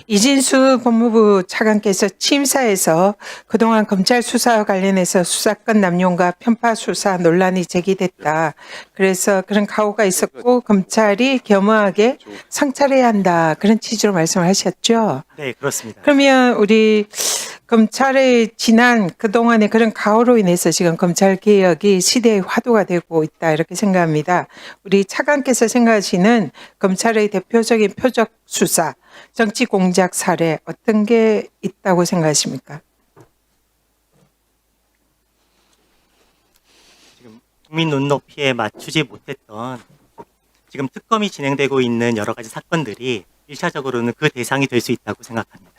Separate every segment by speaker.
Speaker 1: 이진수 법무부 차관께서 취임사에서 그동안 검찰 수사와 관련해서 수사권 남용과 편파 수사 논란이 제기됐다. 그래서 그런 각오가 있었고 검찰이 겸허하게 성찰해야 한다. 그런 취지로 말씀을 하셨죠.
Speaker 2: 네, 그렇습니다.
Speaker 1: 그러면 우리 검찰의 지난 그동안의 그런 가오로 인해서 지금 검찰 개혁이 시대의 화두가 되고 있다 이렇게 생각합니다. 우리 차관께서 생각하시는 검찰의 대표적인 표적 수사, 정치 공작 사례 어떤 게 있다고 생각하십니까?
Speaker 2: 지금 국민 눈높이에 맞추지 못했던 지금 특검이 진행되고 있는 여러 가지 사건들이 1차적으로는 그 대상이 될 수 있다고 생각합니다.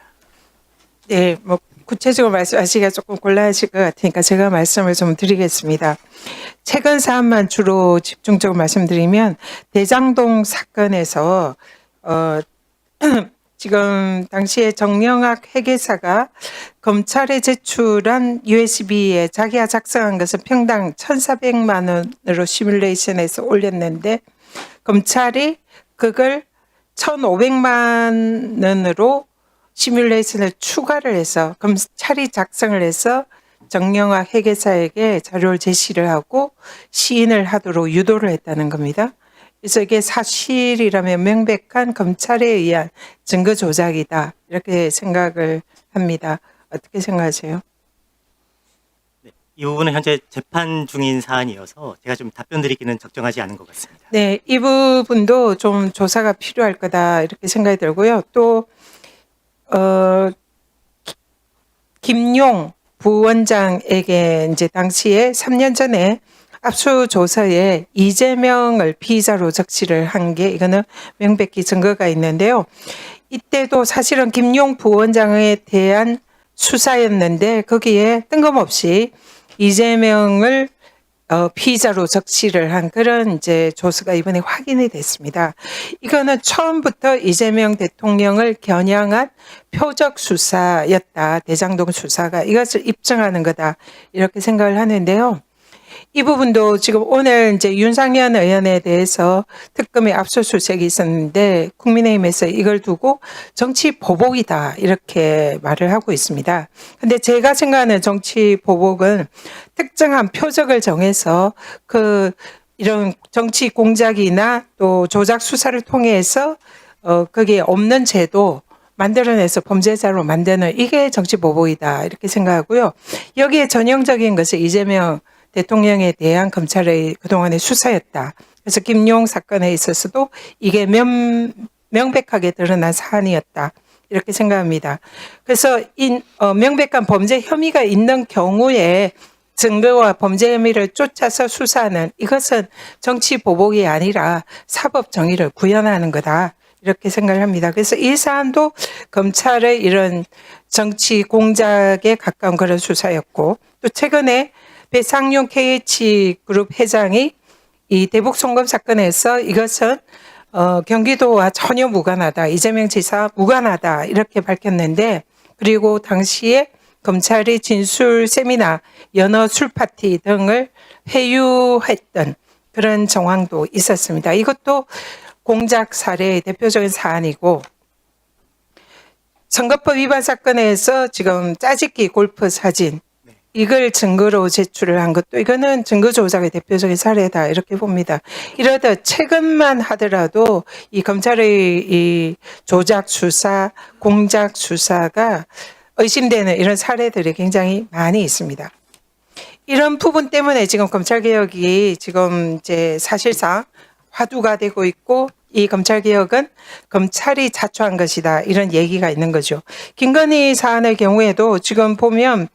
Speaker 1: 네, 뭐 구체적으로 말씀하시기가 조금 곤란하실 것 같으니까 제가 말씀을 좀 드리겠습니다. 최근 사안만 주로 집중적으로 말씀드리면 대장동 사건에서 지금 당시에 정영학 회계사가 검찰에 제출한 USB에 자기가 작성한 것은 평당 1,400만 원으로 시뮬레이션해서 올렸는데 검찰이 그걸 1,500만 원으로 시뮬레이션을 추가를 해서 검찰이 작성을 해서 정영학 회계사에게 자료를 제시를 하고 시인을 하도록 유도를 했다는 겁니다. 그래서 이게 사실이라면 명백한 검찰에 의한 증거 조작이다 이렇게 생각을 합니다. 어떻게 생각하세요?
Speaker 2: 네, 이 부분은 현재 재판 중인 사안이어서 제가 좀 답변 드리기는 적정하지 않은 것 같습니다.
Speaker 1: 네, 이 부분도 좀 조사가 필요할 거다 이렇게 생각이 들고요. 또 김용 부원장에게 이제 당시에 3년 전에 압수조사에 이재명을 피의자로 적시를 한 게 이거는 명백히 증거가 있는데요. 이때도 사실은 김용 부원장에 대한 수사였는데 거기에 뜬금없이 이재명을 피의자로 적시를 한 그런 이제 조서가 이번에 확인이 됐습니다. 이거는 처음부터 이재명 대통령을 겨냥한 표적 수사였다. 대장동 수사가 이것을 입증하는 거다. 이렇게 생각을 하는데요. 이 부분도 지금 오늘 이제 윤상현 의원에 대해서 특검의 압수수색이 있었는데 국민의힘에서 이걸 두고 정치 보복이다 이렇게 말을 하고 있습니다. 근데 제가 생각하는 정치 보복은 특정한 표적을 정해서 이런 정치 공작이나 또 조작 수사를 통해서 거기에 없는 제도 만들어내서 범죄자로 만드는 이게 정치 보복이다 이렇게 생각하고요. 여기에 전형적인 것은 이재명 대통령에 대한 검찰의 그동안의 수사였다. 그래서 김용 사건에 있어서도 이게 명백하게 드러난 사안이었다. 이렇게 생각합니다. 그래서 명백한 범죄 혐의가 있는 경우에 증거와 범죄 혐의를 쫓아서 수사하는 이것은 정치 보복이 아니라 사법 정의를 구현하는 거다. 이렇게 생각을 합니다. 그래서 이 사안도 검찰의 이런 정치 공작에 가까운 그런 수사였고 또 최근에 배상용 KH그룹 회장이 이 대북 송금 사건에서 이것은 경기도와 전혀 무관하다. 이재명 지사 무관하다. 이렇게 밝혔는데 그리고 당시에 검찰이 진술 세미나, 연어 술 파티 등을 회유했던 그런 정황도 있었습니다. 이것도 공작 사례의 대표적인 사안이고 선거법 위반 사건에서 지금 짜집기 골프 사진 이걸 증거로 제출을 한 것도 이거는 증거 조작의 대표적인 사례다 이렇게 봅니다. 이러다 최근만 하더라도 이 검찰의 이 조작 수사, 공작 수사가 의심되는 이런 사례들이 굉장히 많이 있습니다. 이런 부분 때문에 지금 검찰개혁이 지금 이제 사실상 화두가 되고 있고 이 검찰개혁은 검찰이 자초한 것이다 이런 얘기가 있는 거죠. 김건희 사안의 경우에도 지금 보면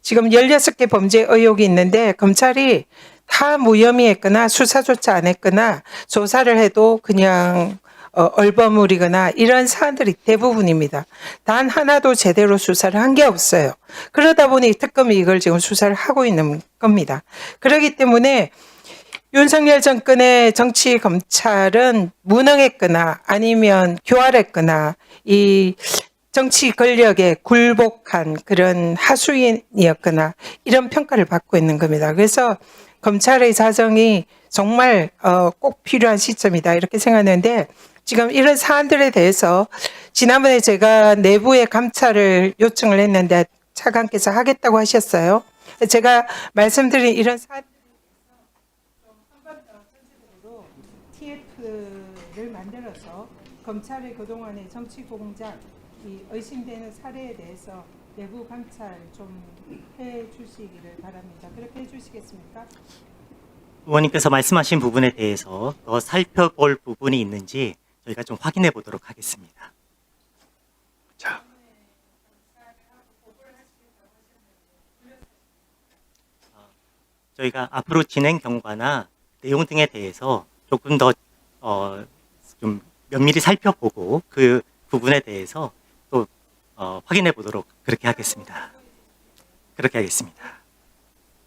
Speaker 1: 지금 16개 범죄 의혹이 있는데 검찰이 다 무혐의했거나 수사조차 안 했거나 조사를 해도 그냥 얼버무리거나 이런 사안들이 대부분입니다. 단 하나도 제대로 수사를 한 게 없어요. 그러다 보니 특검이 이걸 지금 수사를 하고 있는 겁니다. 그렇기 때문에 윤석열 정권의 정치 검찰은 무능했거나 아니면 교활했거나 이 정치 권력에 굴복한 그런 하수인이었거나 이런 평가를 받고 있는 겁니다. 그래서 검찰의 사정이 정말 꼭 필요한 시점이다 이렇게 생각하는데 지금 이런 사안들에 대해서 지난번에 제가 내부의 감찰을 요청을 했는데 차관께서 하겠다고 하셨어요. 제가 말씀드린 이런 사안들에 대해서 한 번 더 전체적으로 TF를 만들어서 검찰의 그동안의 정치 공작, 이 의심되는 사례에 대해서 내부 감찰 좀 해주시기를 바랍니다. 그렇게 해주시겠습니까?
Speaker 2: 의원님께서 말씀하신 부분에 대해서 더 살펴볼 부분이 있는지 저희가 좀 확인해 보도록 하겠습니다.
Speaker 3: 자,
Speaker 2: 저희가 앞으로 진행 경과나 내용 등에 대해서 조금 더 좀 면밀히 살펴보고 그 부분에 대해서 또 확인해 보도록 그렇게 하겠습니다. 그렇게 하겠습니다.